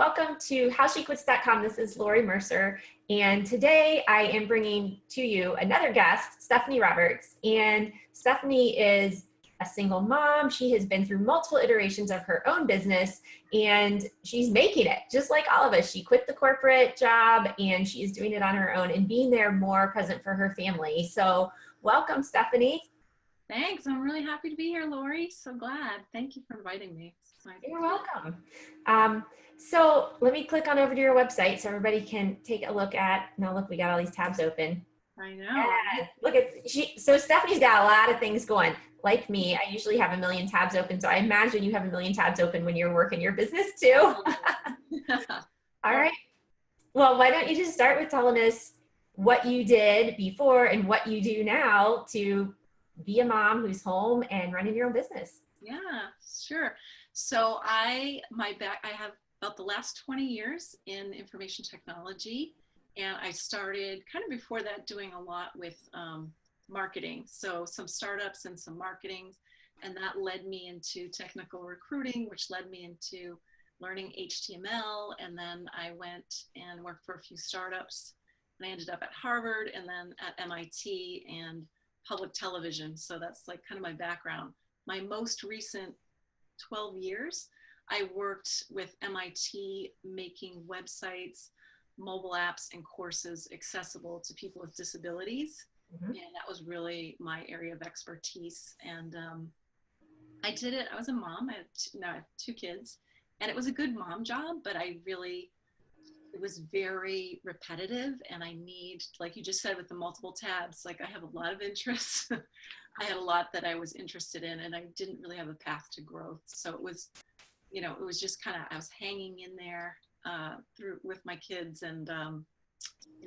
welcome to HowSheQuits.com. This is Lori Mercer, and today I am bringing to you another guest, Stephanie Roberts. And Stephanie is a single mom. She has been through multiple iterations of her own business, and she's making it just like all of us. She quit the corporate job, and she is doing it on her own and being there more present for her family. So welcome, Stephanie. Thanks. I'm really happy to be here, Lori. So glad. Thank you for inviting me. You're welcome. So let me click on over to your website so everybody can take a look at, now look, we got all these tabs open. I know. Yeah, look at, so Stephanie's got a lot of things going. Like me, I usually have a million tabs open. So I imagine you have a million tabs open when you're working your business too. All right. Well, why don't you just start with telling us what you did before and what you do now to be a mom who's home and running your own business. Yeah, sure. So I have about the last 20 years in information technology, and I started kind of before that doing a lot with marketing. So some startups and some marketing, and that led me into technical recruiting, which led me into learning HTML. And then I went and worked for a few startups, and I ended up at Harvard and then at MIT and public television. So that's like kind of my background. My most recent 12 years, I worked with MIT making websites, mobile apps, and courses accessible to people with disabilities. Mm-hmm. And that was really my area of expertise. And I did it. I was a mom. I have two kids, and it was a good mom job, but it was very repetitive, and I need, like you just said, with the multiple tabs, like I have a lot of interests. I had a lot that I was interested in, and I didn't really have a path to growth. So it was, it was just kind of, I was hanging in there with my kids. And,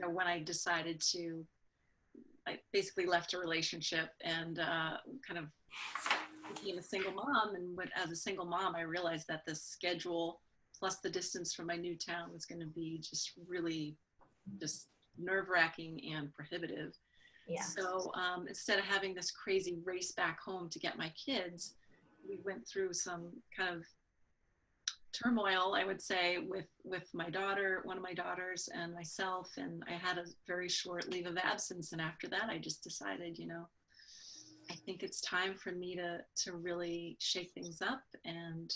when I decided I basically left a relationship and kind of became a single mom. And as a single mom, I realized that the schedule plus the distance from my new town was going to be just really just nerve-wracking and prohibitive. Yeah. So instead of having this crazy race back home to get my kids, we went through some kind of turmoil, I would say, with my daughter, one of my daughters, and myself. And I had a very short leave of absence. And after that, I just decided, I think it's time for me to really shake things up and,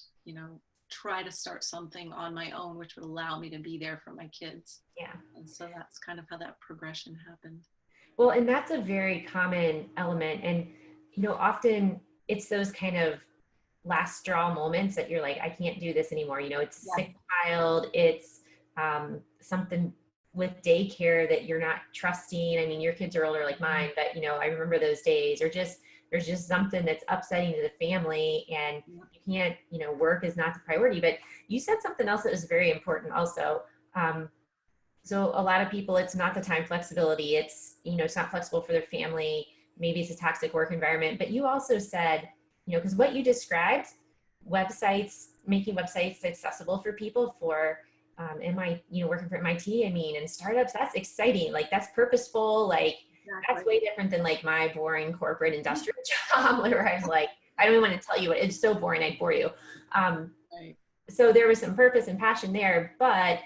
try to start something on my own, which would allow me to be there for my kids. Yeah. And so that's kind of how that progression happened. Well, and that's a very common element. And, often it's those kind of last straw moments that you're like, I can't do this anymore. It's a sick child. It's something with daycare that you're not trusting. I mean, your kids are older like mine, but, I remember those days, or there's just something that's upsetting to the family, and you can't, work is not the priority. But you said something else that was very important also. So a lot of people, it's not the time flexibility. It's, it's not flexible for their family. Maybe it's a toxic work environment. But you also said, because what you described, making websites accessible for people for working for MIT, and startups, that's exciting. Like, that's purposeful. Like, that's way different than like my boring corporate industrial job where I was like, I don't even want to tell you it's so boring, I'd bore you. Right. So there was some purpose and passion there, but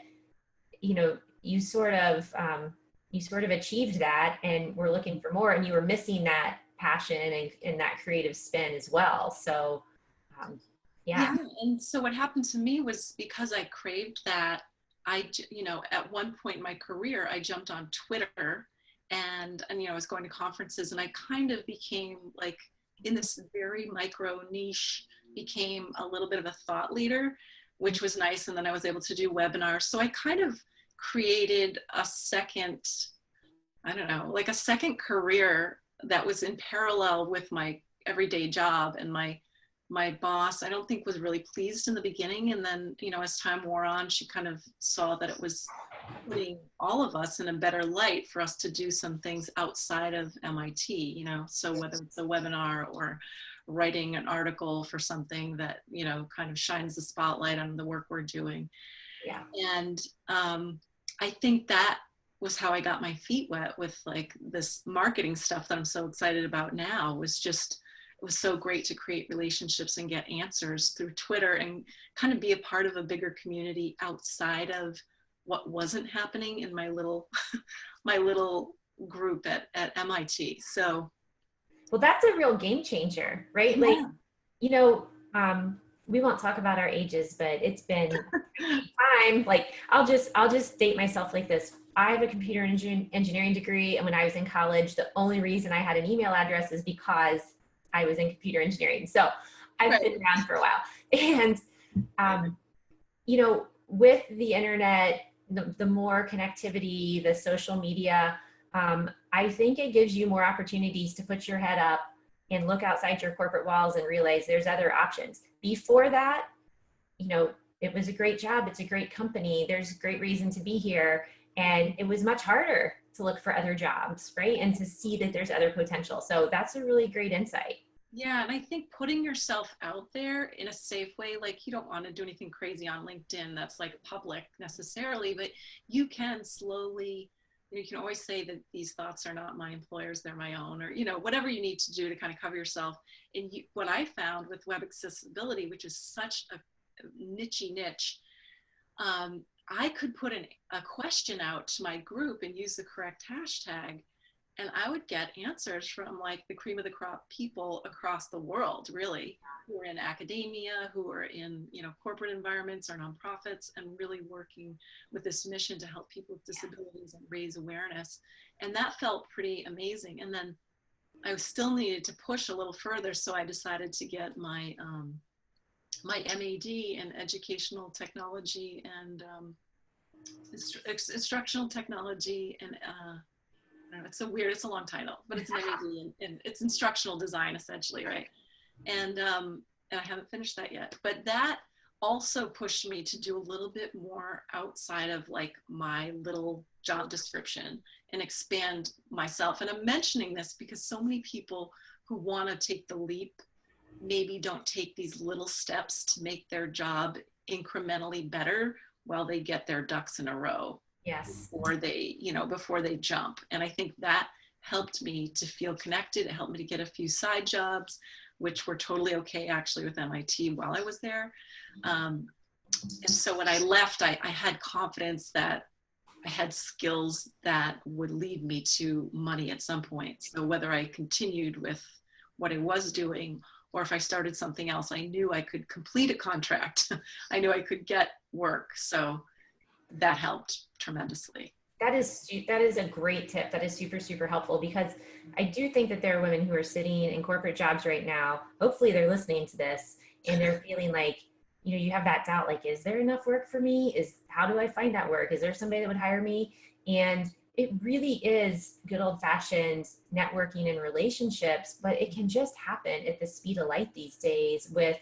you sort of achieved that, and we're looking for more, and you were missing that passion and that creative spin as well. So yeah. And so what happened to me was, because I craved that, at one point in my career, I jumped on Twitter. And I was going to conferences, and I kind of became like, in this very micro niche, became a little bit of a thought leader, which was nice. And then I was able to do webinars. So I kind of created a second career that was in parallel with my everyday job. And my boss, I don't think, was really pleased in the beginning. And then, as time wore on, she kind of saw that it was putting all of us in a better light for us to do some things outside of MIT, so whether it's a webinar or writing an article for something that, kind of shines the spotlight on the work we're doing. Yeah. And I think that was how I got my feet wet with like this marketing stuff that I'm so excited about now, was just was so great to create relationships and get answers through Twitter and kind of be a part of a bigger community outside of what wasn't happening in my little my little group at MIT. So well, that's a real game changer, right? Like, yeah. you know, we won't talk about our ages, but it's been time. Like, I'll just date myself like this. I have a computer engineering degree, and when I was in college, the only reason I had an email address is because I was in computer engineering. So I've Right. been around for a while. And you know, with the internet, the more connectivity, the social media, I think it gives you more opportunities to put your head up and look outside your corporate walls and realize there's other options. Before that, you know, it was a great job, it's a great company, there's great reason to be here. And it was much harder to look for other jobs, right? And to see that there's other potential. So that's a really great insight. Yeah, and I think putting yourself out there in a safe way, like you don't want to do anything crazy on LinkedIn that's like public necessarily, but you can slowly, you can always say that these thoughts are not my employer's, they're my own, or, whatever you need to do to kind of cover yourself. And what I found with web accessibility, which is such a niche, I could put a question out to my group and use the correct hashtag, and I would get answers from like the cream of the crop people across the world, really, who are in academia, who are in, corporate environments or nonprofits, and really working with this mission to help people with disabilities and raise awareness. And that felt pretty amazing. And then I still needed to push a little further, so I decided to get my my MAD in educational technology and instructional technology and I don't know, it's a long title, but it's an MAD and it's instructional design essentially, right? And I haven't finished that yet, but that also pushed me to do a little bit more outside of like my little job description and expand myself. And I'm mentioning this because so many people who want to take the leap maybe don't take these little steps to make their job incrementally better while they get their ducks in a row Yes. before they jump. And I think that helped me to feel connected. It helped me to get a few side jobs, which were totally okay actually with MIT while I was there. And so when I left, I had confidence that I had skills that would lead me to money at some point. So whether I continued with what I was doing or if I started something else, I knew I could complete a contract. I knew I could get work. So that helped tremendously. That is a great tip. That is super, super helpful, because I do think that there are women who are sitting in corporate jobs right now. Hopefully they're listening to this and they're feeling like, you have that doubt, like, is there enough work for me? How do I find that work? Is there somebody that would hire me? And it really is good old fashioned networking and relationships, but it can just happen at the speed of light these days with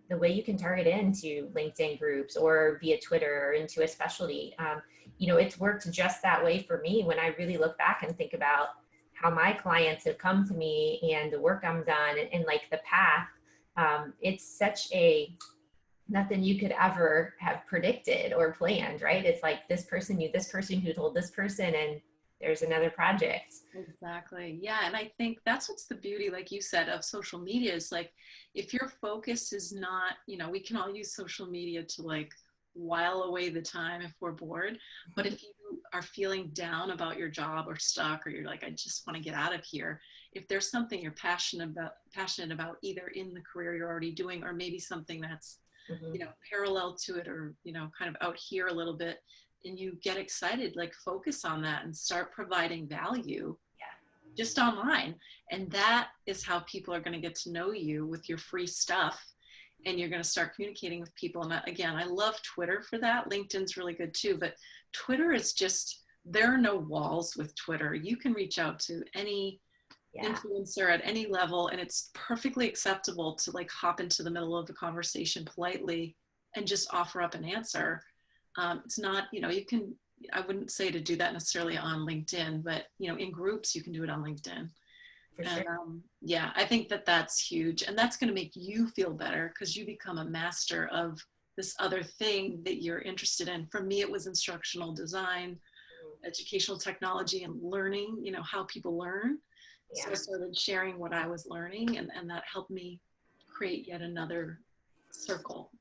the way you can target into LinkedIn groups or via Twitter or into a specialty. It's worked just that way for me when I really look back and think about how my clients have come to me and the work I'm done and like the path. It's such nothing you could ever have predicted or planned, right? It's like this person knew this person who told this person, and there's another project. Exactly. Yeah. And I think that's what's the beauty, like you said, of social media is like, if your focus is not, we can all use social media to like while away the time if we're bored. But if you are feeling down about your job or stuck, or you're like, I just want to get out of here. If there's something you're passionate about either in the career you're already doing, or maybe something that's, parallel to it, or, kind of out here a little bit, and you get excited, like focus on that and start providing value just online. And that is how people are going to get to know you with your free stuff. And you're going to start communicating with people. And again, I love Twitter for that. LinkedIn's really good too, but Twitter is just, there are no walls with Twitter. You can reach out to any influencer at any level, and it's perfectly acceptable to like hop into the middle of the conversation politely and just offer up an answer. It's not, I wouldn't say to do that necessarily on LinkedIn, but in groups you can do it on LinkedIn. For sure. Yeah, I think that that's huge, and that's going to make you feel better because you become a master of this other thing that you're interested in. For me, it was instructional design, educational technology, and learning, how people learn. So I started sharing what I was learning, and that helped me create yet another circle.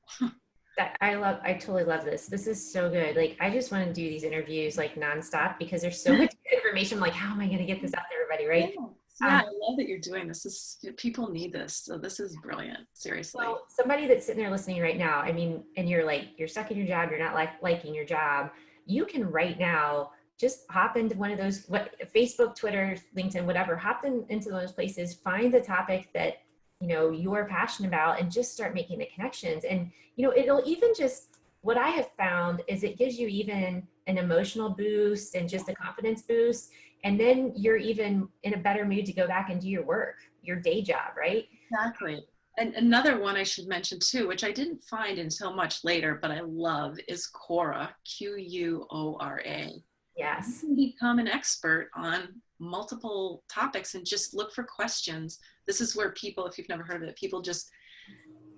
I totally love this. This is so good. Like, I just want to do these interviews like nonstop because there's so much information. I'm like, how am I going to get this out to everybody? Right. Yeah, I love that you're doing this. People need this. So this is brilliant. Seriously. Well, somebody that's sitting there listening right now, I mean, and you're like, you're stuck in your job, you're not liking your job. You can right now just hop into one of those, what Facebook, Twitter, LinkedIn, whatever, into those places, find the topic that, you're passionate about and just start making the connections. And, it'll even just, what I have found is it gives you even an emotional boost and just a confidence boost. And then you're even in a better mood to go back and do your work, your day job, right? Exactly. And another one I should mention too, which I didn't find until much later, but I love, is Quora, Quora. Yes. You can become an expert on multiple topics and just look for questions. This is where people, if you've never heard of it,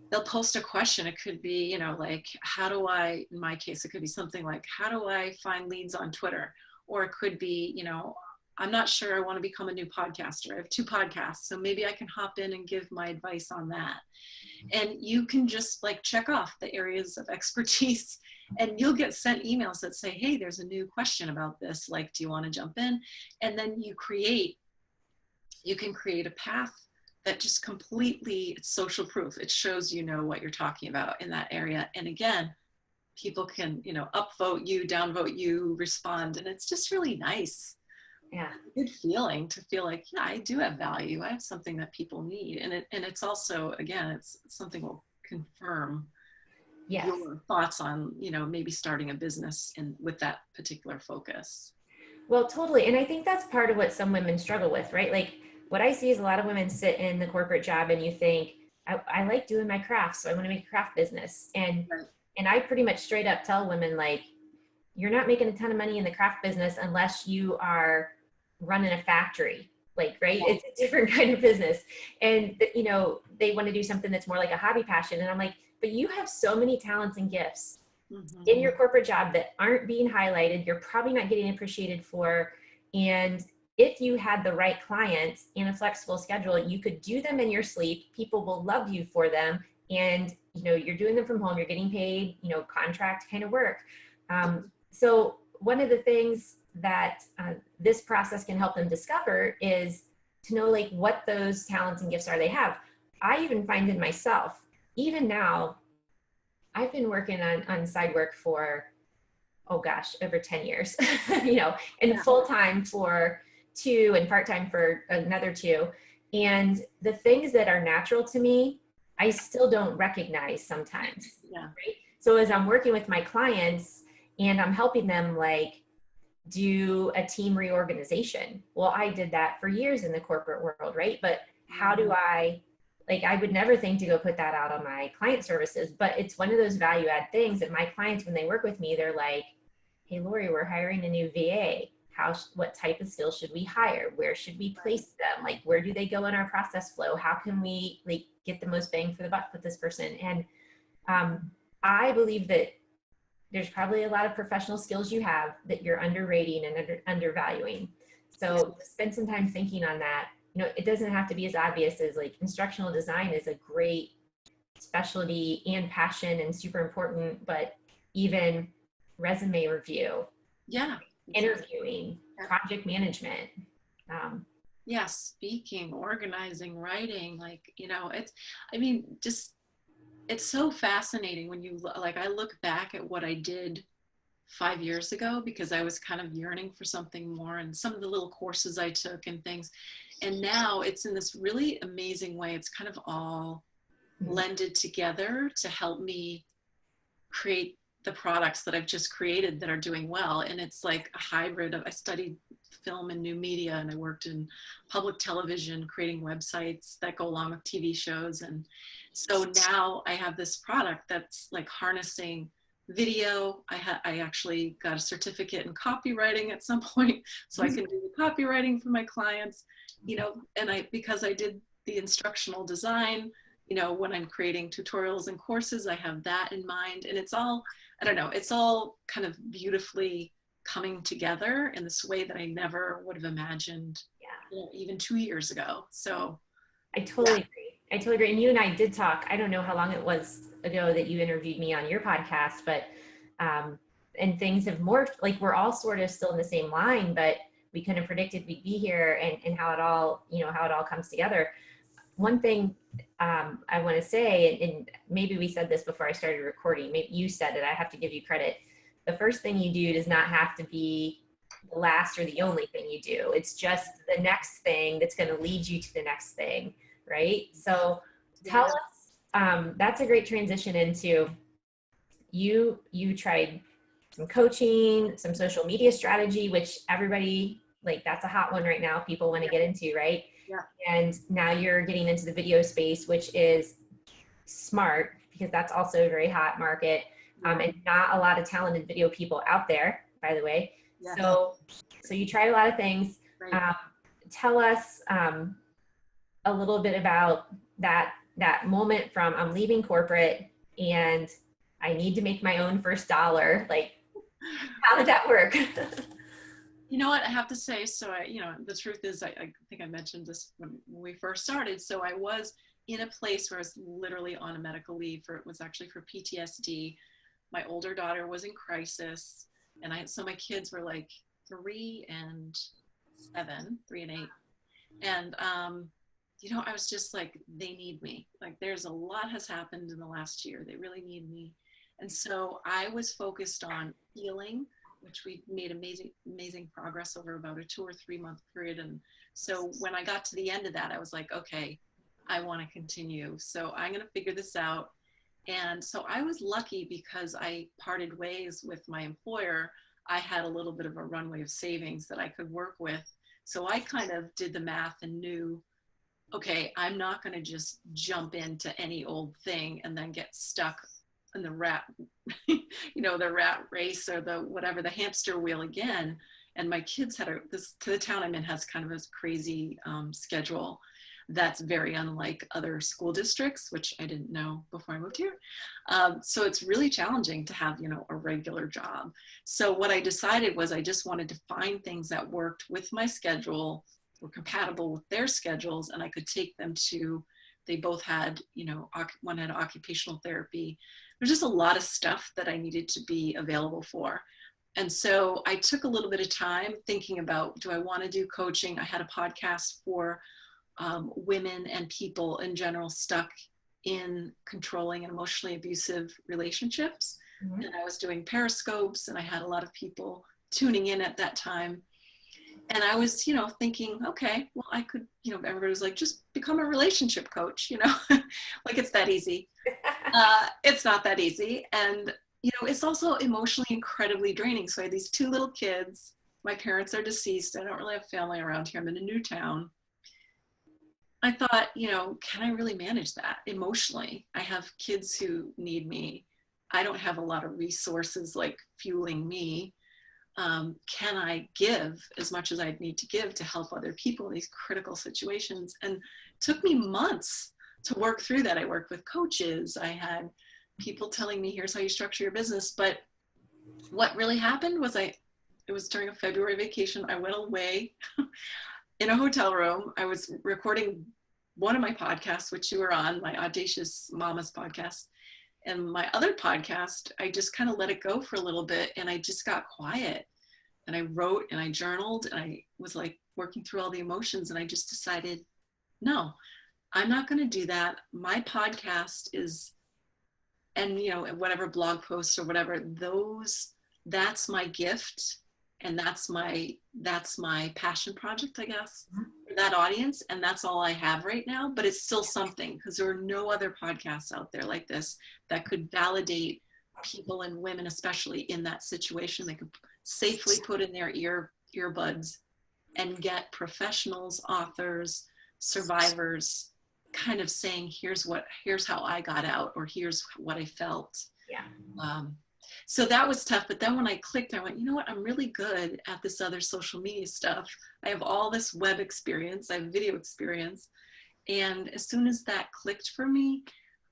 they'll post a question. It could be, like, in my case, it could be something like, how do I find leads on Twitter? Or it could be, I'm not sure I want to become a new podcaster. I have 2 podcasts, so maybe I can hop in and give my advice on that. And you can just like check off the areas of expertise, and you'll get sent emails that say, hey, there's a new question about this. Like, do you want to jump in? And then you can create a path that just completely, it's social proof. It shows what you're talking about in that area. And again, people can, upvote you, downvote you, respond. And it's just really nice. Yeah. Good feeling to feel like, yeah, I do have value. I have something that people need. And it's also, again, it's something will confirm your thoughts on, maybe starting a business with that particular focus. Well, totally. And I think that's part of what some women struggle with, right? Like, what I see is a lot of women sit in the corporate job and you think, I like doing my craft, so I want to make a craft business. And I pretty much straight up tell women, like, you're not making a ton of money in the craft business unless you are running a factory. Like, right? It's a different kind of business. And, they want to do something that's more like a hobby passion. And I'm like, but you have so many talents and gifts in your corporate job that aren't being highlighted. You're probably not getting appreciated for. And if you had the right clients and a flexible schedule, you could do them in your sleep. People will love you for them. And, you're doing them from home. You're getting paid, contract kind of work. So one of the things that this process can help them discover is to know, like, what those talents and gifts are they have. I even find in myself, even now, I've been working on side work for, over 10 years, and full-time for 2 and part-time for another 2. And the things that are natural to me, I still don't recognize sometimes. Right? So as I'm working with my clients and I'm helping them, like, do a team reorganization. Well, I did that for years in the corporate world, right? But how do I would never think to go put that out on my client services, but it's one of those value add things that my clients, when they work with me, they're like, hey, Lori, we're hiring a new VA. What type of skills should we hire? Where should we place them? Like, where do they go in our process flow? How can we get the most bang for the buck with this person? And I believe that there's probably a lot of professional skills you have that you're underrating and undervaluing. So spend some time thinking on that. It doesn't have to be as obvious as, like, instructional design is a great specialty and passion and super important, but even resume review, interviewing, project management. Speaking, organizing, writing, it's so fascinating when I look back at what I did 5 years ago, because I was kind of yearning for something more, and some of the little courses I took and things. And now it's in this really amazing way. It's kind of all blended together to help me create the products that I've just created that are doing well. And it's like a hybrid of, I studied film and new media, and I worked in public television, creating websites that go along with TV shows. And so now I have this product that's like harnessing video. I actually got a certificate in copywriting at some point, so I can do the copywriting for my clients, and because I did the instructional design, when I'm creating tutorials and courses, I have that in mind. And it's all, I don't know, it's all kind of beautifully coming together in this way that I never would have imagined even 2 years ago. So I totally agree. I totally agree. And you and I did talk. I don't know how long it was ago that you interviewed me on your podcast, but and things have morphed. Like we're all sort of still in the same line, but we couldn't have predicted we'd be here and how it all, how it all comes together. One thing I want to say, and maybe we said this before I started recording, maybe you said it, I have to give you credit. The first thing you do does not have to be the last or the only thing you do. It's just the next thing that's going to lead you to the next thing, right? So tell us, that's a great transition into you tried some coaching, some social media strategy, which everybody, like that's a hot one right now, people want to get into, right? Yeah. And now you're getting into the video space, which is smart because that's also a very hot market, and not a lot of talented video people out there, by the way. Yes. So you tried a lot of things. Right. Tell us a little bit about that moment from I'm leaving corporate and I need to make my own first dollar. Like, how did that work? You know what I have to say? So the truth is, I think I mentioned this when we first started. So I was in a place where I was literally on a medical leave it was actually for PTSD. My older daughter was in crisis, and so my kids were like 3 and 7, 3 and 8. And, I was just like, they need me. Like there's a lot has happened in the last year. They really need me. And so I was focused on healing, which we made amazing progress over about a 2 or 3 month period. And so when I got to the end of that, I was like, okay, I want to continue. So I'm going to figure this out. And so I was lucky because I parted ways with my employer. I had a little bit of a runway of savings that I could work with. So I kind of did the math and knew, okay, I'm not going to just jump into any old thing and then get stuck in the rat, the rat race or the hamster wheel again. And my kids had the town I'm in has kind of a crazy schedule that's very unlike other school districts, which I didn't know before I moved here. So it's really challenging to have, a regular job. So what I decided was I just wanted to find things that worked with my schedule, were compatible with their schedules, and I could take them to, they both had, one had occupational therapy. There's just a lot of stuff that I needed to be available for. And so I took a little bit of time thinking about, do I want to do coaching? I had a podcast for women and people in general stuck in controlling and emotionally abusive relationships. Mm-hmm. And I was doing periscopes, and I had a lot of people tuning in at that time. And I was, thinking, okay, well, I could, everybody was like, just become a relationship coach, like it's that easy. It's not that easy. And, it's also emotionally incredibly draining. So I had these 2 little kids. My parents are deceased. I don't really have family around here. I'm in a new town. I thought, can I really manage that emotionally? I have kids who need me. I don't have a lot of resources like fueling me. Can I give as much as I'd need to give to help other people in these critical situations? And it took me months to work through that. I worked with coaches. I had people telling me, here's how you structure your business. But what really happened was it was during a February vacation. I went away in a hotel room. I was recording one of my podcasts, which you were on, my Audacious Mamas podcast. And my other podcast, I just kind of let it go for a little bit, and I just got quiet, and I wrote and I journaled, and I was like working through all the emotions, and I just decided, no, I'm not going to do that. My podcast is, and whatever blog posts or whatever, that's my gift. And that's my passion project, I guess, for that audience. And that's all I have right now, but it's still something, because there are no other podcasts out there like this that could validate people, and women especially, in that situation. They could safely put in their earbuds and get professionals, authors, survivors kind of saying, here's how I got out, or here's what I felt. Yeah. So that was tough. But then when I clicked, I went, you know what? I'm really good at this other social media stuff. I have all this web experience. I have video experience. And as soon as that clicked for me,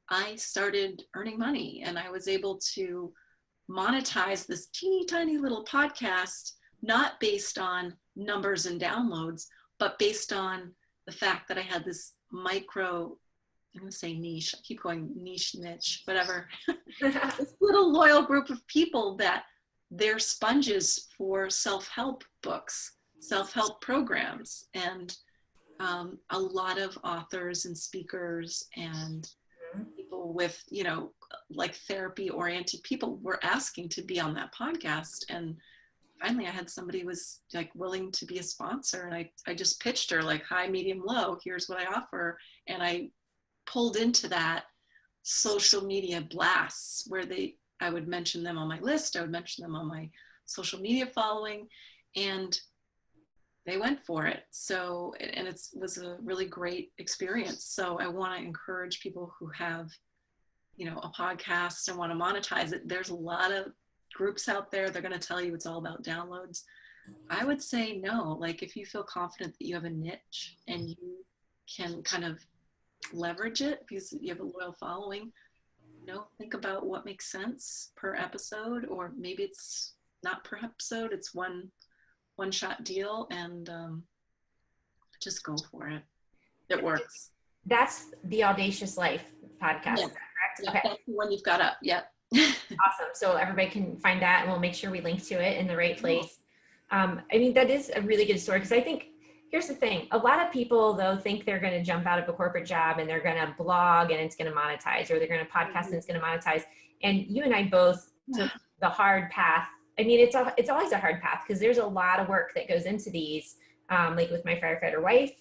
I started earning money, and I was able to monetize this teeny tiny little podcast, not based on numbers and downloads, but based on the fact that I had this micro, I'm going to say niche, I keep going niche, whatever, this little loyal group of people that they're sponges for self-help books, self-help programs, and a lot of authors and speakers and people with, like therapy oriented people were asking to be on that podcast. And finally I had somebody who was like willing to be a sponsor, and I just pitched her like high, medium, low, here's what I offer. And I pulled into that social media blasts where I would mention them on my list, I would mention them on my social media following, and they went for it. So, and it was a really great experience. So I want to encourage people who have, a podcast and want to monetize it. There's a lot of groups out there. They're going to tell you it's all about downloads. I would say no. Like if you feel confident that you have a niche and you can kind of leverage it because you have a loyal following, think about what makes sense per episode, or maybe it's not per episode, it's one shot deal, and just go for it. It works. That's the Audacious Life podcast, yeah. correct? Yeah, okay. That's the one you've got up. Yeah. Awesome. So everybody can find that, and we'll make sure we link to it in the right place. I mean, that is a really good story, because I think, here's the thing. A lot of people, though, think they're going to jump out of a corporate job and they're going to blog and it's going to monetize, or they're going to podcast and it's going to monetize. And you and I both took the hard path. I mean, it's always a hard path because there's a lot of work that goes into these, like with my firefighter wife,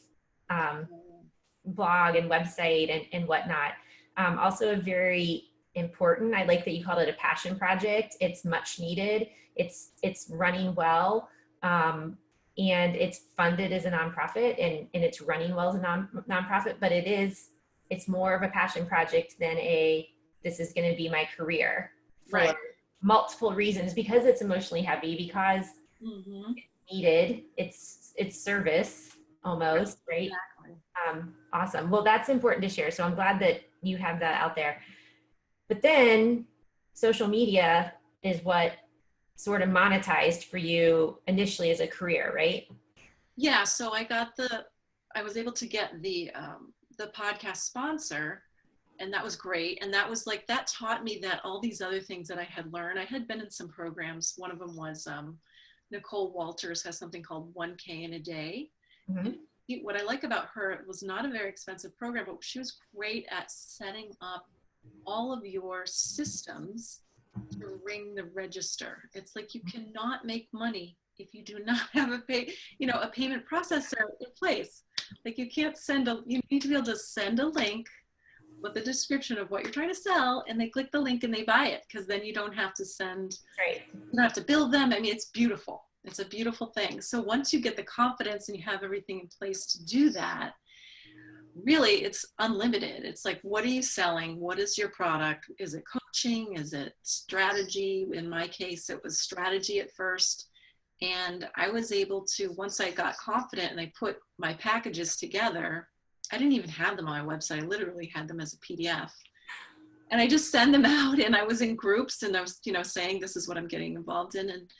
blog and website and whatnot. Also a very important, I like that you called it a passion project. It's much needed. It's running well. And it's funded as a nonprofit, and it's running well as a nonprofit, but it's more of a passion project than this is going to be my career for right. multiple reasons, because it's emotionally heavy, because it's needed, it's service almost, right? Exactly. Awesome. Well, that's important to share. So I'm glad that you have that out there. But then social media is what sort of monetized for you initially as a career, right? Yeah. So I was able to get the podcast sponsor, and that was great. And that was like, that taught me that all these other things that I had learned, I had been in some programs. One of them was Nicole Walters has something called 1K in a day. Mm-hmm. What I like about her, it was not a very expensive program, but she was great at setting up all of your systems to ring the register. It's like you cannot make money if you do not have a payment processor in place. Like you can't you need to be able to send a link with a description of what you're trying to sell, and they click the link and they buy it, because then you don't have to you don't have to bill them. I mean, it's beautiful. It's a beautiful thing. So once you get the confidence and you have everything in place to do that, really it's unlimited. It's like, what are you selling? What is your product? Is it coaching? Is it strategy? In my case, it was strategy at first. And I was able to, once I got confident and I put my packages together, I didn't even have them on my website. I literally had them as a PDF. And I just send them out, and I was in groups, and I was, saying this is what I'm getting involved in. And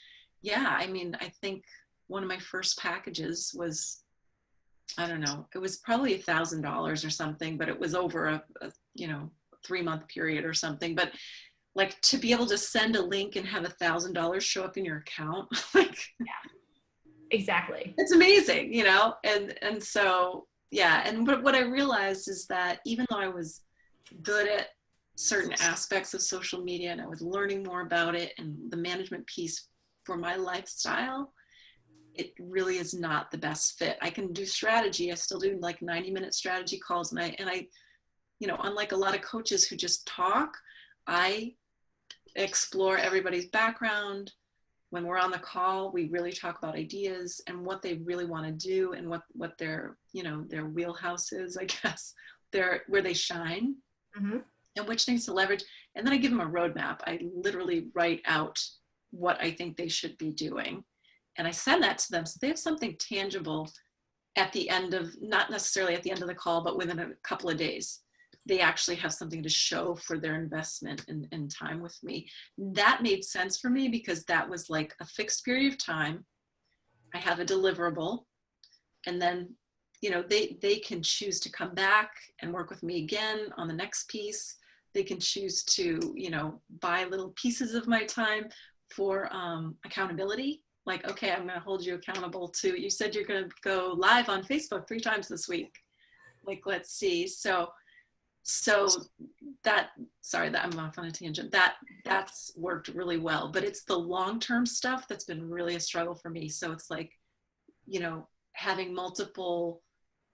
yeah, I mean, I think one of my first packages was, I don't know, it was probably $1,000 or something, but it was over a 3-month period or something. But like, to be able to send a link and have $1,000 show up in your account, like, yeah, exactly. It's amazing, and so, yeah. And what I realized is that even though I was good at certain aspects of social media and I was learning more about it and the management piece for my lifestyle, it really is not the best fit. I can do strategy. I still do like 90-minute strategy calls. And I, unlike a lot of coaches who just talk, I explore everybody's background. When we're on the call, we really talk about ideas and what they really want to do, and what their, their wheelhouse is, I guess, where they shine, and which things to leverage. And then I give them a roadmap. I literally write out what I think they should be doing, and I send that to them so they have something tangible at the end of, not necessarily at the end of the call, but within a couple of days. They actually have something to show for their investment in time with me. That made sense for me because that was like a fixed period of time. I have a deliverable, And then, you know, they can choose to come back and work with me again on the next piece. They can choose to, you know, buy little pieces of my time for accountability. Like, okay, I'm going to hold you accountable to, you said you're going to go live on Facebook 3 times this week. Like, let's see. So that, sorry that I'm off on a tangent, that's worked really well, but it's the long-term stuff that's been really a struggle for me. So it's like, you know, having multiple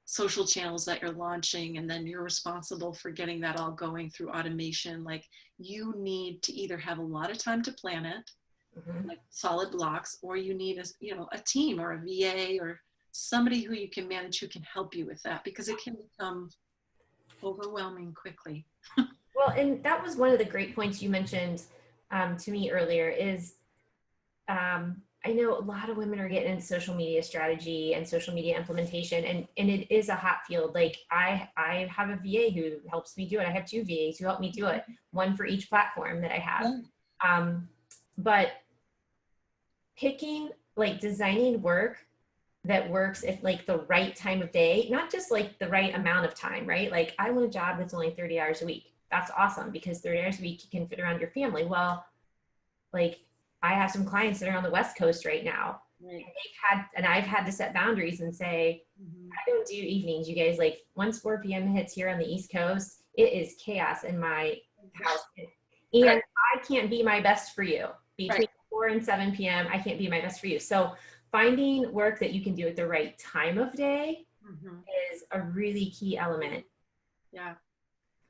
social channels that you're launching, and then you're responsible for getting that all going through automation. Like, you need to either have a lot of time to plan it, like solid blocks, or you need a, you know, a team or a VA or somebody who you can manage, who can help you with that, because it can become overwhelming quickly. Well, and that was one of the great points you mentioned to me earlier is I know a lot of women are getting into social media strategy and social media implementation, and it is a hot field. Like I have a VA who helps me do it. I have 2 VAs who help me do it, one for each platform that I have. But picking, like designing work that works at like the right time of day, not just like the right amount of time, right? Like I want a job that's only 30 hours a week. That's awesome, because 30 hours a week you can fit around your family. Well, like I have some clients that are on the West Coast right now. Right. And I've had to set boundaries and say, I don't do evenings, you guys. Like once 4 p.m. hits here on the East Coast, it is chaos in my house. And right. I can't be my best for you. Between 4 and 7 p.m., I can't be my best for you. So finding work that you can do at the right time of day is a really key element. Yeah.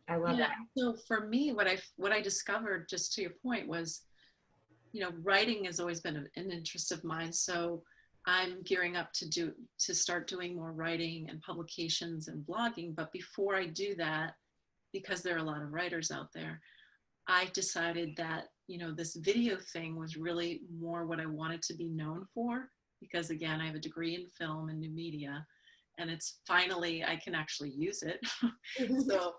I love that. So for me, what I discovered, just to your point, was, you know, writing has always been an interest of mine. So I'm gearing up to start doing more writing and publications and blogging. But before I do that, because there are a lot of writers out there, I decided that, you know, this video thing was really more what I wanted to be known for, because again, I have a degree in film and new media, and it's finally, I can actually use it. So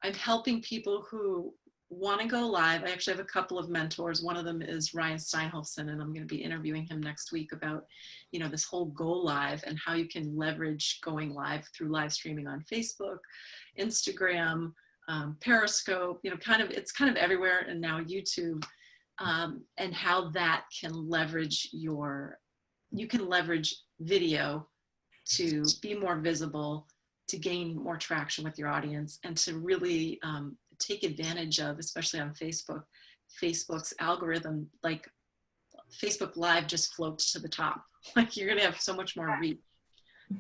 I'm helping people who want to go live. I actually have a couple of mentors. One of them is Ryan Steinholfson, and I'm going to be interviewing him next week about, you know, this whole go live and how you can leverage going live through live streaming on Facebook, Instagram, Periscope, you know, it's kind of everywhere, and now YouTube, and how that can leverage you can leverage video to be more visible, to gain more traction with your audience, and to really take advantage of, especially on Facebook's algorithm. Like Facebook Live just floats to the top. Like you're gonna have so much more reach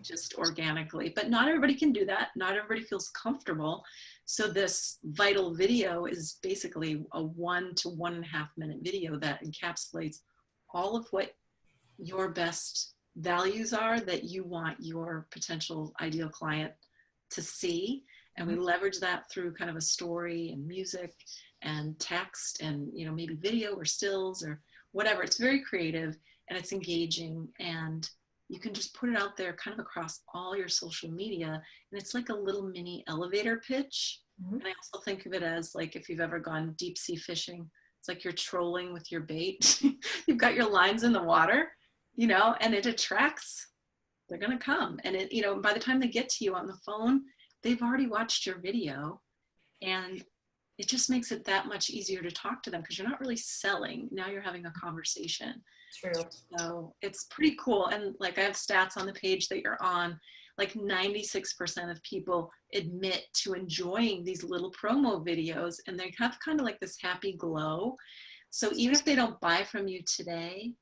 just organically, but not everybody can do that. Not everybody feels comfortable. So this vital video is basically a 1 to 1.5 minute video that encapsulates all of what your best values are that you want your potential ideal client to see. And we leverage that through kind of a story and music and text and, you know, maybe video or stills or whatever. It's very creative and it's engaging, and you can just put it out there kind of across all your social media. And it's like a little mini elevator pitch. And I also think of it as like, if you've ever gone deep sea fishing, it's like you're trolling with your bait. You've got your lines in the water, you know, and it attracts, they're going to come. And it, you know, by the time they get to you on the phone, they've already watched your video, and it just makes it that much easier to talk to them, because you're not really selling. Now you're having a conversation. True. So it's pretty cool. And like I have stats on the page that you're on, like 96% of people admit to enjoying these little promo videos, and they have kind of like this happy glow. So even if they don't buy from you today,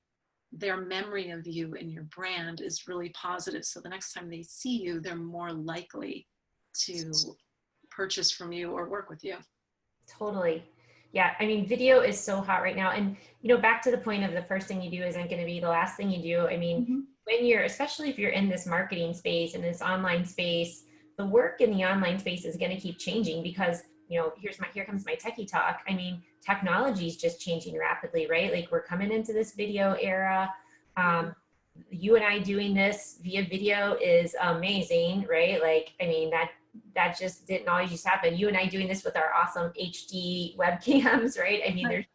their memory of you and your brand is really positive. So the next time they see you, they're more likely to purchase from you or work with you. Totally. Yeah. I mean, video is so hot right now. And, you know, back to the point of the first thing you do isn't going to be the last thing you do. I mean, when you're, especially if you're in this marketing space and this online space, the work in the online space is going to keep changing, because, you know, here comes my techie talk. I mean, technology is just changing rapidly, right? Like we're coming into this video era. You and I doing this via video is amazing, right? Like, I mean, that just didn't always just happen. You and I doing this with our awesome HD webcams, right? I mean, there's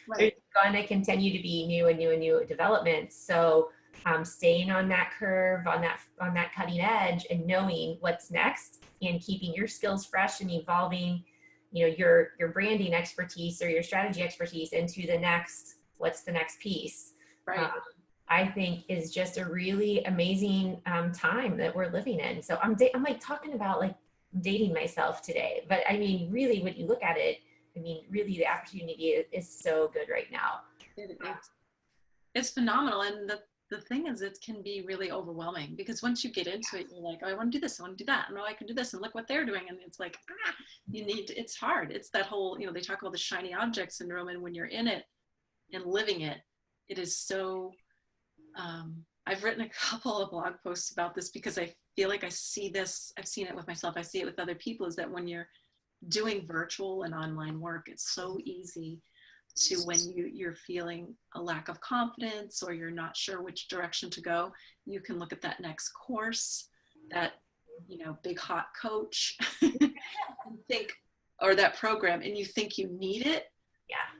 going to continue to be new and new and new developments. So staying on that curve, on that cutting edge, and knowing what's next, and keeping your skills fresh and evolving, your branding expertise or your strategy expertise into what's the next piece. Right. I think is just a really amazing time that we're living in. So I'm like talking about like dating myself today, but I mean, really, when you look at it, I mean, really, the opportunity is so good right now. It's phenomenal, and the thing is, it can be really overwhelming, because once you get into it, you're like, oh, I want to do this, I want to do that, and oh, I can do this, and look what they're doing, and it's like, it's hard. It's that whole, they talk about the shiny object syndrome, and when you're in it and living it, it is so. I've written a couple of blog posts about this, because I feel like I see this. I've seen it with myself. I see it with other people. Is that when you're doing virtual and online work, it's so easy to, when you're feeling a lack of confidence, or you're not sure which direction to go, you can look at that next course, that big hot coach, and think, or that program, and you think you need it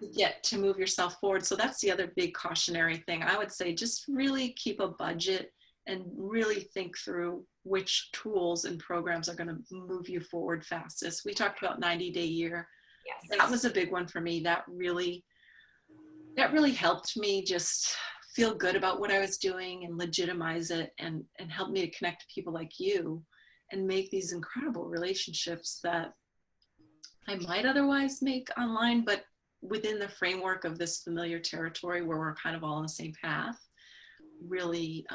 to get to move yourself forward. So that's the other big cautionary thing. I would say just really keep a budget and really think through which tools and programs are going to move you forward fastest. We talked about 90-day year. Yes. That was a big one for me. That really helped me just feel good about what I was doing and legitimize it, and help me to connect to people like you and make these incredible relationships that I might otherwise make online, but within the framework of this familiar territory where we're kind of all on the same path, really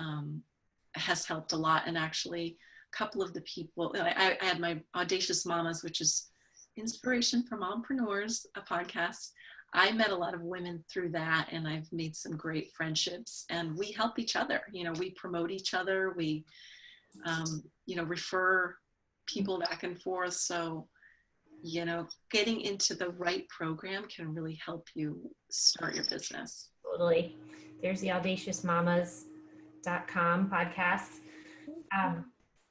has helped a lot. And actually, a couple of the people, I had my Audacious Mamas, which is Inspiration for Mompreneurs, a podcast. I met a lot of women through that, and I've made some great friendships, and we help each other. We promote each other. We, refer people back and forth. So, getting into the right program can really help you start your business. Totally. There's the audaciousmamas.com podcast.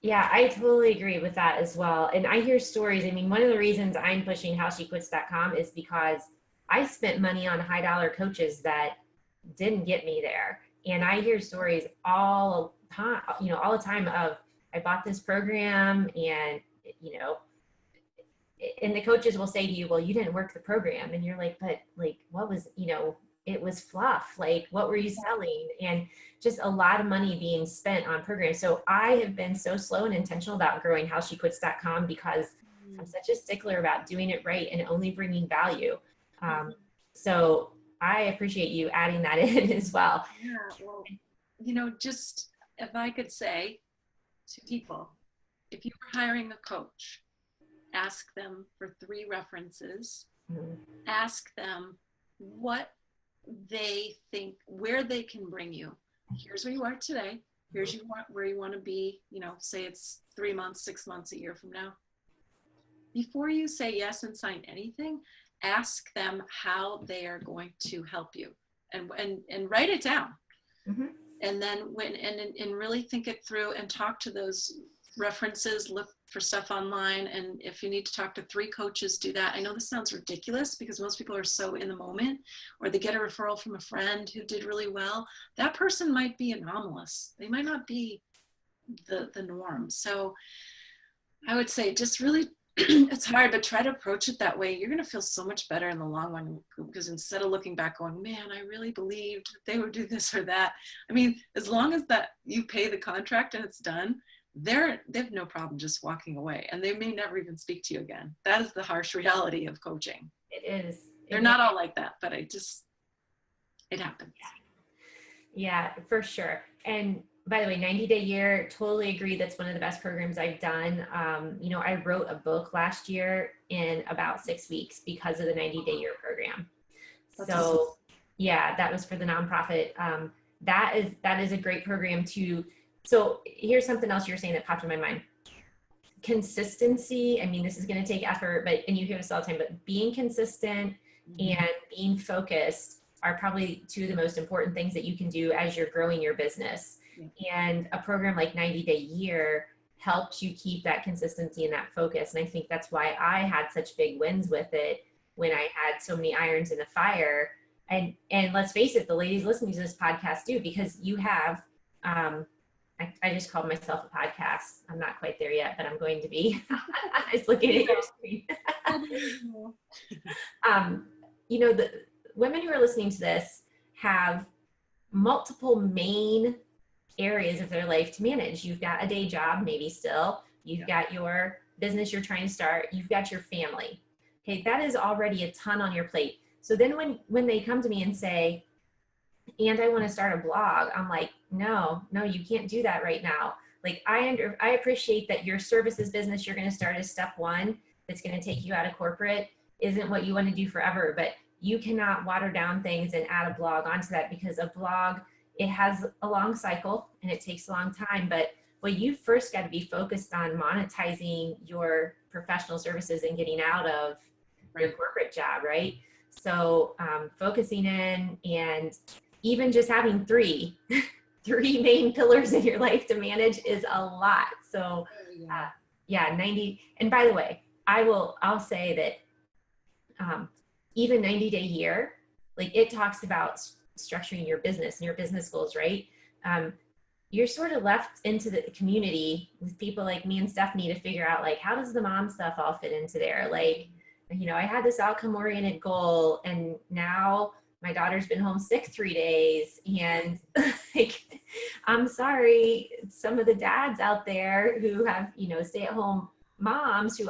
Yeah, I totally agree with that as well. And I hear stories. I mean, one of the reasons I'm pushing howshequits.com is because I spent money on high dollar coaches that didn't get me there. And I hear stories all the time of, I bought this program, and, and the coaches will say to you, well, you didn't work the program. And you're like, but like, what was, it was fluff. Like, what were you selling? And just a lot of money being spent on programs. So I have been so slow and intentional about growing howshequits.com, because I'm such a stickler about doing it right and only bringing value. So I appreciate you adding that in as well. Yeah, well, just if I could say to people, if you were hiring a coach, ask them for 3 references. Ask them what they think, where they can bring you. Here's where you are today. Here's where you want to be, say it's 3 months, 6 months, a year from now. Before you say yes and sign anything, ask them how they are going to help you, and write it down. And then and really think it through, and talk to those references, look for stuff online. And if you need to talk to 3 coaches, do that. I know this sounds ridiculous, because most people are so in the moment, or they get a referral from a friend who did really well. That person might be anomalous. They might not be the norm. So I would say just really, it's hard, but try to approach it that way. You're going to feel so much better in the long run, because instead of looking back going, man, I really believed they would do this or that. I mean, as long as that you pay the contract and it's done, they have no problem just walking away, and they may never even speak to you again. That is the harsh reality of coaching. It is. They're not all like that, but it happens. Yeah, for sure. And by the way, 90-day year, totally agree. That's one of the best programs I've done. I wrote a book last year in about 6 weeks because of the 90-day year program. That's so awesome. Yeah, that was for the nonprofit. That is a great program too. So here's something else you're saying that popped in my mind. Consistency. I mean, this is going to take effort, and you hear this all the time, but being consistent and being focused are probably 2 of the most important things that you can do as you're growing your business. And a program like 90-day year helps you keep that consistency and that focus. And I think that's why I had such big wins with it when I had so many irons in the fire. And let's face it, the ladies listening to this podcast do, because you have I just called myself a podcast. I'm not quite there yet, but I'm going to be. I was looking at your screen. The women who are listening to this have multiple main areas of their life to manage. You've got a day job, maybe still. You've got your business you're trying to start. You've got your family. Okay, that is already a ton on your plate. So then when they come to me and say, and I want to start a blog, I'm like, no, you can't do that right now. Like I appreciate that your services business you're going to start as step one that's going to take you out of corporate isn't what you want to do forever, but you cannot water down things and add a blog onto that, because a blog, it has a long cycle and it takes a long time. But what you first got to be focused on monetizing your professional services and getting out of your corporate job, right? So focusing in, and even just having three main pillars in your life to manage is a lot. So 90. And by the way, I'll say that even 90-day year, like it talks about structuring your business and your business goals, right? You're sort of left into the community with people like me and Stephanie to figure out, like, how does the mom stuff all fit into there? Like, I had this outcome oriented goal, and now my daughter's been home sick 3 days, and like, I'm sorry, some of the dads out there who have, stay at home moms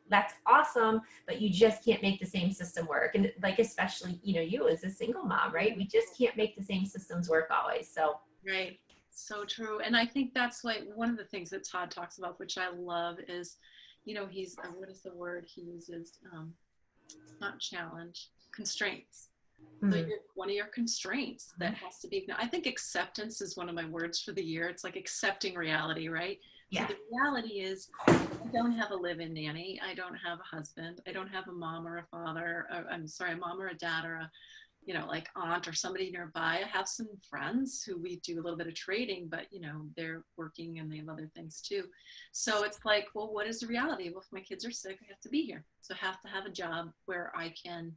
that's awesome, but you just can't make the same system work. And like, especially, you as a single mom, right? We just can't make the same systems work always. So. Right. So true. And I think that's like one of the things that Todd talks about, which I love, is, he's, what is the word he uses? Not challenge, constraints. So one of your constraints that has to be, I think acceptance is one of my words for the year. It's like accepting reality, right? Yeah. So the reality is, I don't have a live-in nanny. I don't have a husband. I don't have a mom or a father. A mom or a dad or a, like aunt or somebody nearby. I have some friends who we do a little bit of trading, but they're working and they have other things too. So it's like, well, what is the reality? Well, if my kids are sick, I have to be here. So I have to have a job where I can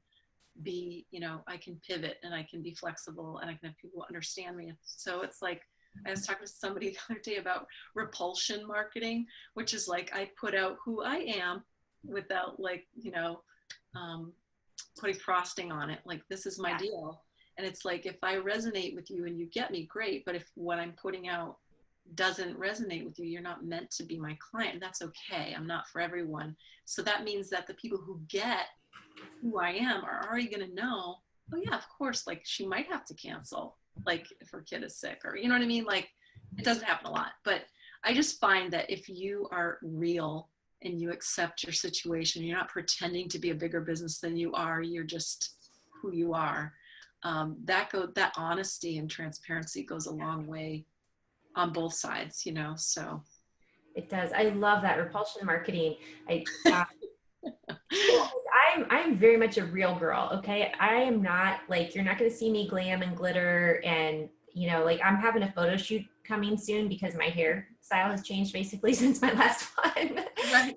be, I can pivot and I can be flexible and I can have people understand me. So it's like, I was talking to somebody the other day about repulsion marketing, which is like, I put out who I am without like, putting frosting on it. Like, this is my deal. And it's like, if I resonate with you and you get me, great. But if what I'm putting out doesn't resonate with you, you're not meant to be my client. That's okay. I'm not for everyone. So that means that the people who get who I am are already going to know, oh yeah, of course, like she might have to cancel, like if her kid is sick, or you know what I mean? Like, it doesn't happen a lot, but I just find that if you are real and you accept your situation, you're not pretending to be a bigger business than you are, you're just who you are. That honesty and transparency goes a long way on both sides, so. It does. I love that repulsion marketing. I'm very much a real girl. Okay. I am not like, you're not going to see me glam and glitter. And, like I'm having a photo shoot coming soon because my hairstyle has changed basically since my last one. Right.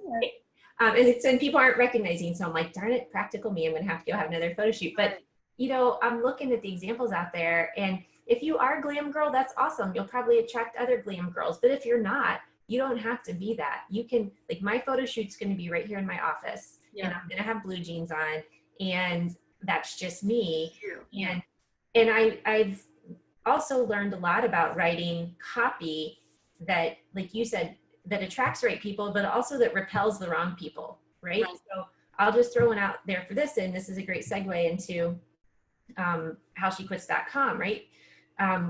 And people aren't recognizing. So I'm like, darn it, practical me. I'm going to have to go have another photo shoot. But, I'm looking at the examples out there, and if you are a glam girl, that's awesome. You'll probably attract other glam girls. But if you're not, you don't have to be that. You can, like, my photo shoot's going to be right here in my office. Yeah. And I'm going to have blue jeans on, and that's just me. And I've also learned a lot about writing copy that, like you said, that attracts the right people, but also that repels the wrong people, right? So I'll just throw one out there for this, and this is a great segue into howshequits.com, right?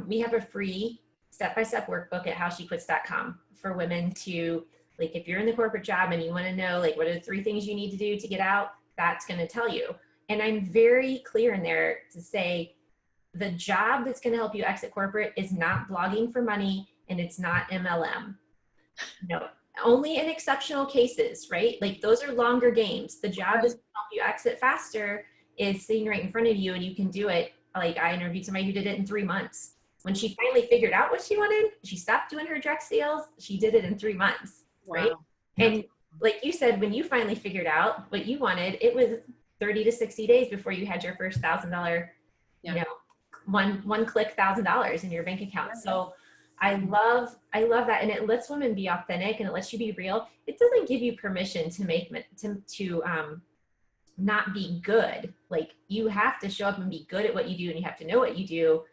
We have a free step-by-step workbook at howshequits.com for women to, like, if you're in the corporate job and you want to know, like, what are the 3 things you need to do to get out, that's going to tell you. And I'm very clear in there to say the job that's going to help you exit corporate is not blogging for money, and it's not MLM. Only in exceptional cases, right? Like, those are longer games. The job that's going to help you exit faster is sitting right in front of you, and you can do it. Like, I interviewed somebody who did it in 3 months. When she finally figured out what she wanted, she stopped doing her direct sales. She did it in 3 months, right? Wow. And like you said, when you finally figured out what you wanted, it was 30 to 60 days before you had your first $1,000, one click $1,000 in your bank account. So I love that. And it lets women be authentic and it lets you be real. It doesn't give you permission to not be good. Like you have to show up and be good at what you do and you have to know what you do.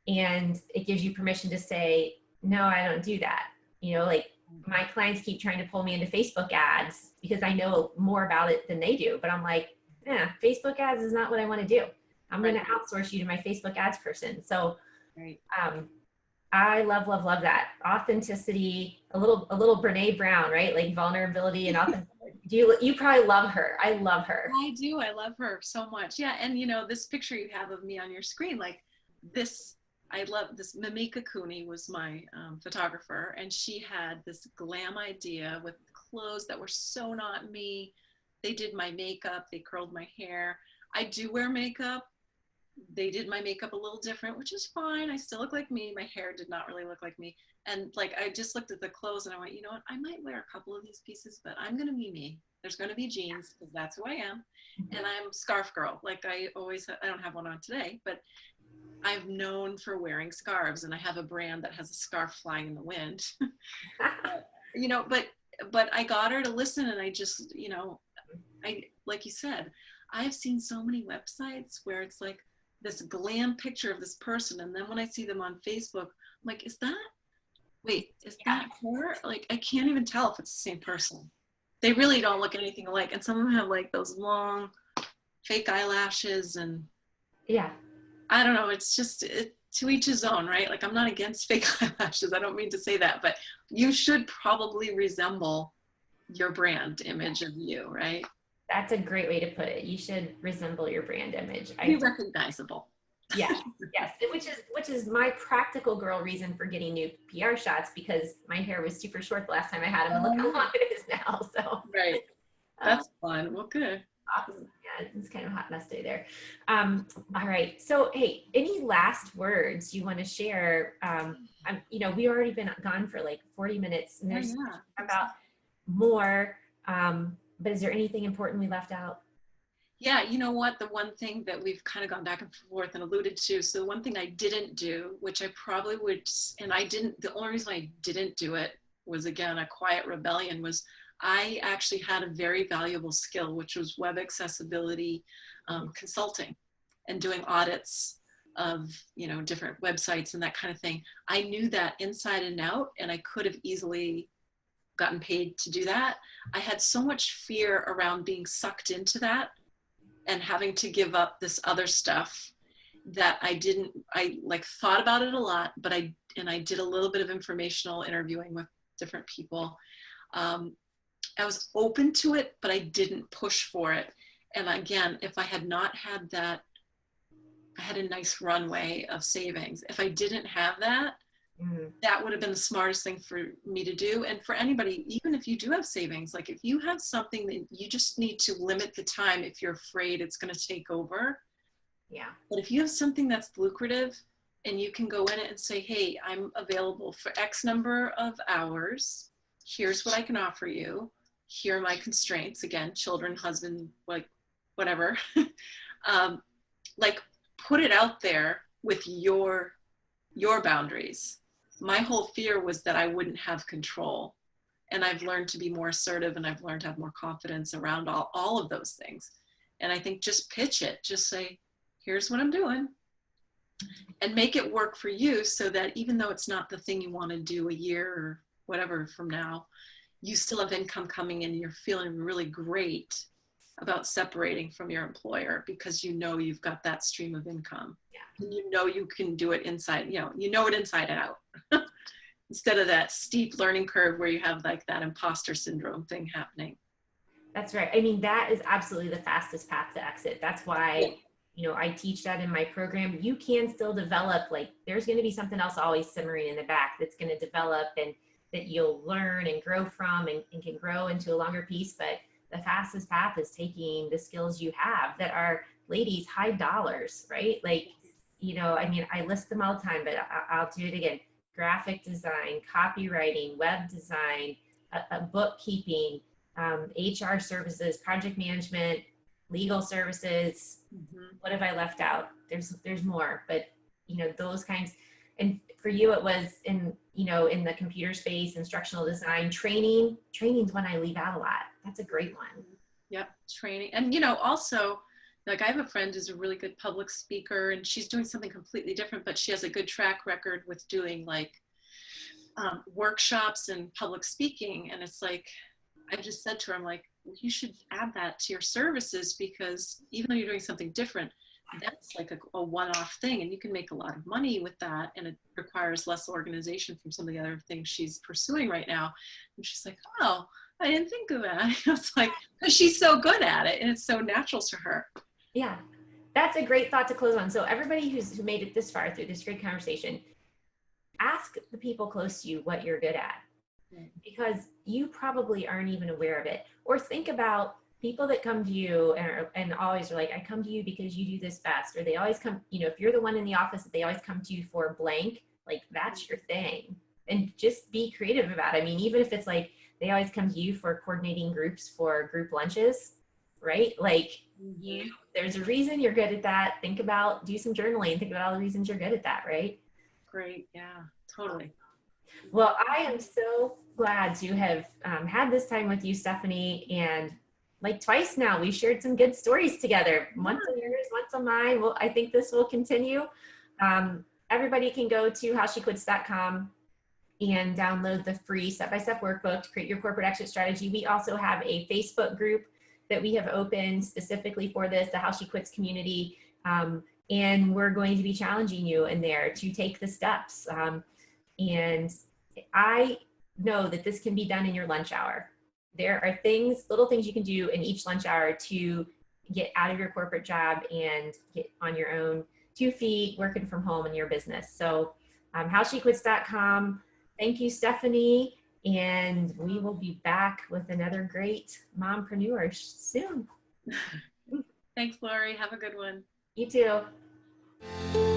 And it gives you permission to say, no, I don't do that. You know, like my clients keep trying to pull me into Facebook ads because I know more about it than they do. But I'm like, yeah, Facebook ads is not what I want to do. I'm going to outsource you to my Facebook ads person. So, I love, love, love that authenticity. A little Brene Brown, right? Like vulnerability and authenticity. You probably love her. I love her. I do. I love her so much. Yeah, and you know this picture you have of me on your screen, like this. I love this. Mimika Cooney was my photographer, and she had this glam idea with clothes that were so not me. They did my makeup. They curled my hair. I do wear makeup. They did my makeup a little different, which is fine. I still look like me. My hair did not really look like me. And like, I just looked at the clothes and I went, you know what? I might wear a couple of these pieces, but I'm going to be me. There's going to be jeans because that's who I am. And I'm scarf girl. Like I don't have one on today, but I've known for wearing scarves and I have a brand that has a scarf flying in the wind, you know, but I got her to listen and I just, you know, like you said, I've seen so many websites where it's like, this glam picture of this person, and then when I see them on Facebook, I'm like, is that her? Like, I can't even tell if it's the same person. They really don't look anything alike, and some of them have like those long fake eyelashes, and I don't know. It's just to each his own, right? Like, I'm not against fake eyelashes. I don't mean to say that, but you should probably resemble your brand image of you, right? That's a great way to put it. You should resemble your brand image. Be recognizable. Yes, yes. Which is my practical girl reason for getting new PR shots because my hair was super short the last time I had them, and look how long it is now. So right, that's fun. Well, good. Awesome. Yeah, it's kind of a hot mess day there. All right. So hey, any last words you want to share? You know, we've already been gone for like 40 minutes, and there's about more. But is there anything important we left out? Yeah, you know what? The one thing that we've kind of gone back and forth and alluded to. So the one thing I didn't do, which I probably would, and I didn't, the only reason I didn't do it was, again, a quiet rebellion, was I actually had a very valuable skill, which was web accessibility consulting and doing audits of, you know, different websites and that kind of thing. I knew that inside and out, and I could have easily gotten paid to do that. I had so much fear around being sucked into that and having to give up this other stuff that I like thought about it a lot, but I did a little bit of informational interviewing with different people. I was open to it, but I didn't push for it. And again, if I had not had that, I had a nice runway of savings. If I didn't have that, that would have been the smartest thing for me to do. And for anybody, even if you do have savings, like if you have something that you just need to limit the time if you're afraid it's going to take over. Yeah. But if you have something that's lucrative and you can go in it and say, hey, I'm available for X number of hours. Here's what I can offer you. Here are my constraints. Again, children, husband, like whatever. Like put it out there with your boundaries. My whole fear was that I wouldn't have control. And I've learned to be more assertive, and I've learned to have more confidence around all of those things. And I think just pitch it, just say, here's what I'm doing, and make it work for you, so that even though it's not the thing you want to do a year or whatever from now, you still have income coming in and you're feeling really great about separating from your employer because you know you've got that stream of income. Yeah. And you know you can do it inside, you know it inside and out. Instead of that steep learning curve where you have like that imposter syndrome thing happening. That's right. I mean, that is absolutely the fastest path to exit. That's why, you know, I teach that in my program. You can still develop, like there's going to be something else always simmering in the back that's going to develop and that you'll learn and grow from and can grow into a longer piece. But the fastest path is taking the skills you have that are, ladies, high dollars, right? Like, you know, I mean, I list them all the time, but I'll do it again. Graphic design, copywriting, web design, bookkeeping, HR services, project management, legal services. What have I left out? There's more, but you know, those kinds. And for you, it was in, you know, in the computer space, instructional design, training's one I leave out a lot. That's a great one. Yep, training. And, you know, also, like I have a friend who's a really good public speaker and she's doing something completely different, but she has a good track record with doing like workshops and public speaking. And it's like, I just said to her, I'm like, well, you should add that to your services, because even though you're doing something different, that's like a one-off thing and you can make a lot of money with that, and it requires less organization from some of the other things she's pursuing right now. And she's like, oh, I didn't think of that. It's like, because she's so good at it and it's so natural to her. Yeah, that's a great thought to close on. So everybody who made it this far through this great conversation, ask the people close to you what you're good at, because you probably aren't even aware of it. Or think about people that come to you and always are like, I come to you because you do this best. Or they always come, you know, if you're the one in the office that they always come to you for blank, like that's your thing. And just be creative about it. I mean, even if it's like they always come to you for coordinating groups for group lunches, right? Like there's a reason you're good at that. Think about, do some journaling, think about all the reasons you're good at that, right? Great. Yeah, totally. Well, I am so glad to have had this time with you, Stephanie, and like twice now, we shared some good stories together. Once on yours, once on mine. Well, I think this will continue. Everybody can go to howshequits.com and download the free step-by-step workbook to create your corporate exit strategy. We also have a Facebook group that we have opened specifically for this, the How She Quits community. And we're going to be challenging you in there to take the steps. And I know that this can be done in your lunch hour. There are things, little things you can do in each lunch hour to get out of your corporate job and get on your own 2 feet, working from home in your business. So howshequits.com. Thank you, Stephanie. And we will be back with another great mompreneur soon. Thanks, Lori. Have a good one. You too.